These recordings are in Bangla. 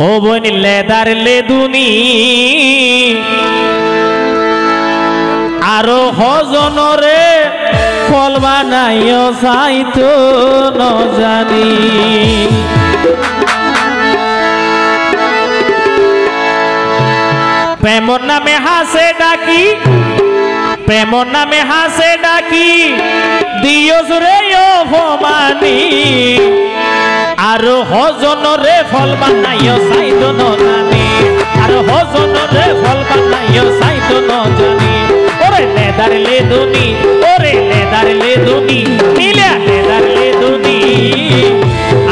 ও বোন লেদার লেদুনি আরো হজনরে ফল বানাইও চাইতো ন জানি প্রেমর নামে হাসে ডাকি প্রেমর নামে হাসে ডাকি দিয়স রে অপমানি আরো হজনরে ফল বানাইও চাইতো ন জানি আরো হজনরে ফল বানাইও চাইতো ন জানি ওরে লেদার লেদুনি ওরে লেদার লেদুনি নীলা লেদার লেদুনি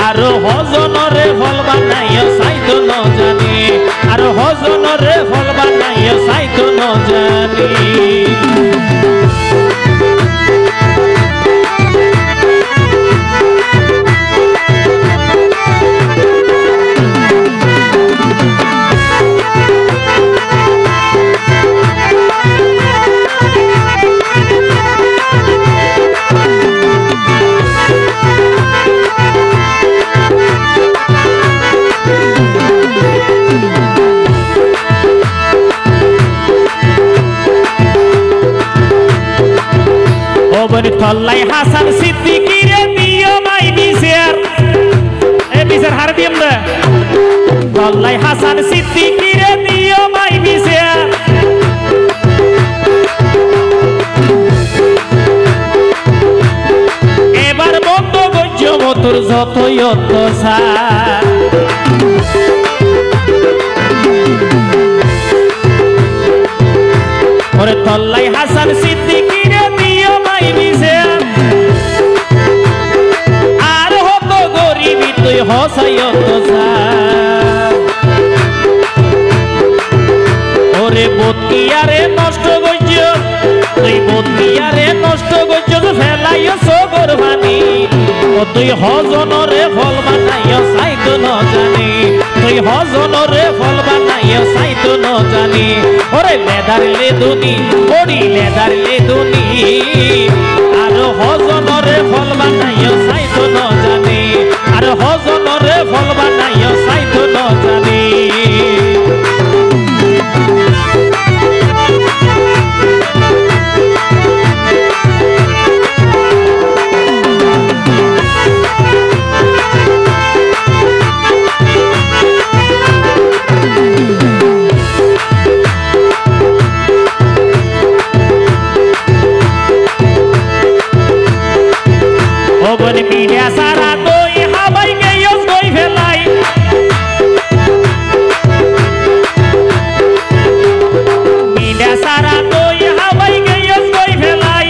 আরো হজনরে ফল বানাইও চাইতো ন জানি আরো হজনরে ফল বানাইও চাইতো ন জানি তল্লাই হাসান সিদ্দিকিরে দিও মাই বিচার এ বিচার হার দিম না তল্লাই হাসান সিদ্দিকিরে দিও মাই বিচার এবার বন্ধ গজ্য মতুর যতই অত্যাচার ওরে তল্লাই হাসান সিদ্দিকিরে দিও মাই বিচার আর হত গরিবি তুই হসাই অত্যাচার ওরে বতিয়ারে নষ্ট গজ্য তুই বতিয়ারে নষ্ট গজ্য ফেলাইও সগর ভানি ও তুই হজনরে ফল বানাইও চাইতো ন জানি তুই হজনরে ফল বানাইও চাইতো ন জানি ওরে লেদার লেদুনি ওরি লেদার লেদুনি আর হজনরে ফল বানাইও চাইতো ন জানি আর হজনরে ফল বানাইও চাইতো ন জানি বন মিডিয়া সারা দই হাবাই গেয়স গই ফেলাই মিডিয়া সারা দই হাবাই গেয়স গই ফেলাই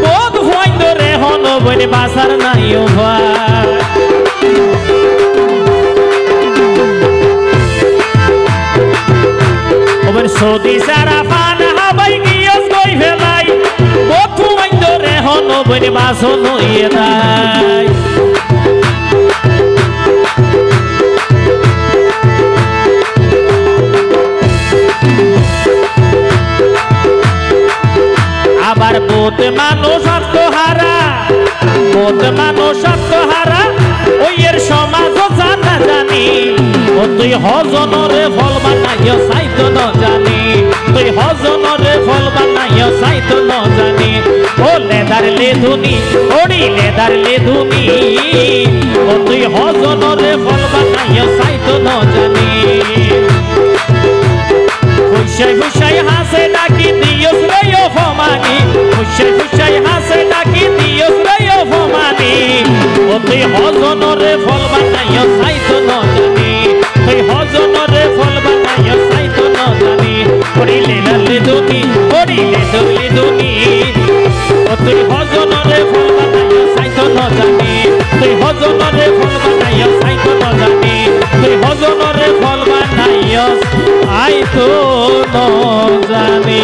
বোধ হয় ধরে হন বন বাসার নাই ভাই ওবন সৌদি সারা পান হাবাই গেয়স গই ফেলাই বোধ হয় ধরে হন বন বাসন হইয়ে দেয় আবার বোধ মানুষ আত্মহারা বোধ মানুষ আত্মহারা ওই এর সমাজ জানা জানি ও তুই হজনরে ফল বানাইও চাইতো ন জানি তুই হজনরে ফল বানাইও চাইতো ন জানি ও লেদার লেদুনি ওরি লেদার লেদুনি ও তুই হজনরে ফল বানাইও চাইতো ন জানি খুশাই খুশাই হাসে ডাকি দিয়স রে অপমানি খুশাই খুশাই হাসে ডাকি দিয়স রে অপমানি ও তুই হজনরে ফল বানাইও চাইতো ন জানি তুই হজনরে ফল বানাইও চাইতো ন জানি ওরি লেদার লেদুনি ওরি লেদার লেদুনি ও তুই হজনরে ফল বানাইও চাইতো ন জানি তুই হজনরে ফল বানাইও চাইতো ন জানি তুই হজনরে ফল বানাইও আইতো ন জানি।